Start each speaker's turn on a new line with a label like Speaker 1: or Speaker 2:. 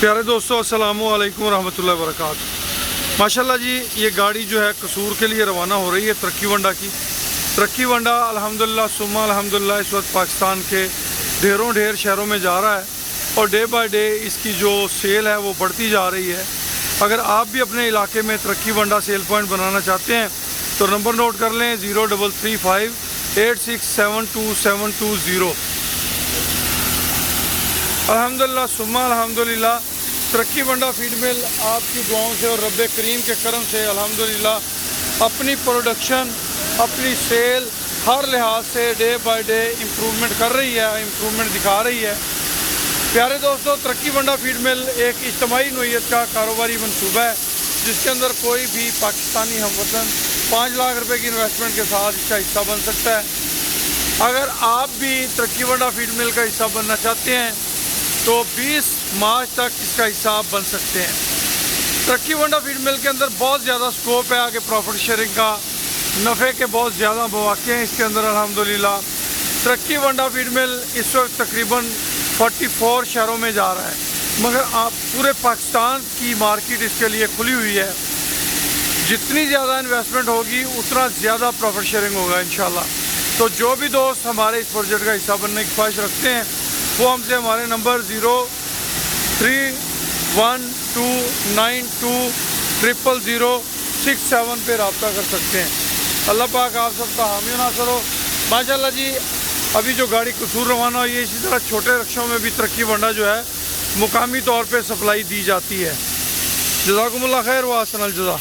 Speaker 1: प्यारे दोस्तों, अस्सलामु अलैकुम रहमतुल्लाहि व बरकातुहू। माशाल्लाह जी, ये गाड़ी जो है कसूर के लिए रवाना हो रही है तरक्की वंडा की। तरक्की वंडा अल्हम्दुलिल्लाह सुम्मा अल्हम्दुलिल्लाह इस वक्त पाकिस्तान के ढेर शहरों में जा रहा है और डे बाय डे इसकी जो सेल है वो बढ़ती जा रही है। अगर आप भी अपने इलाके में तरक्की वंडा सेल पॉइंट बनाना चाहते हैं तो नंबर नोट कर लें 0335867720। अल्हम्दुलिल्लाह सुम्मा अल्हम्दुलिल्लाह तरक्की वंडा फीड मिल आपकी दुआओं से और रब्बे करीम के करम से अल्हम्दुलिल्लाह अपनी प्रोडक्शन, अपनी सेल हर लिहाज से डे बाय डे इम्प्रूवमेंट कर रही है, इम्प्रूवमेंट दिखा रही है। प्यारे दोस्तों, तरक्की वंडा फीड मिल एक इज्तिमाई नोयत का कारोबारी मनसूबा है जिसके अंदर कोई भी पाकिस्तानी हमवतन 5 लाख रुपए की इन्वेस्टमेंट के साथ इसका हिस्सा बन सकता है। अगर आप भी तरक्की वंडा फीड मिल का हिस्सा बनना चाहते हैं तो 20 मार्च तक इसका हिस्सा आप बन सकते हैं। तरक्की वंडा फीड मिल के अंदर बहुत ज़्यादा स्कोप है आगे प्रॉफिट शेयरिंग का, नफ़े के बहुत ज़्यादा मौक़े हैं इसके अंदर अल्हम्दुलिल्लाह। तरक्की वंडा फीड मिल इस वक्त तकरीबन 44 शहरों में जा रहा है, मगर आप पूरे पाकिस्तान की मार्केट इसके लिए खुली हुई है। जितनी ज़्यादा इन्वेस्टमेंट होगी उतना ज़्यादा प्रॉफिट शेयरिंग होगा इंशाल्लाह। तो जो भी दोस्त हमारे इस प्रोजेक्ट का हिस्सा बनने की ख्वाहिश रखते हैं वो हमसे हमारे नंबर 0312920067 पे रब्ता कर सकते हैं। अल्लाह पाक आप सबका हामी नासर हो। माशाल्लाह जी, अभी जो गाड़ी कसूर रवाना हुई है, इसी तरह छोटे रक्षों में भी तरक्की वंडा जो है मुकामी तौर पे सप्लाई दी जाती है। जज़ाकुमुल्लाह खैर व अहसनल जज़ा।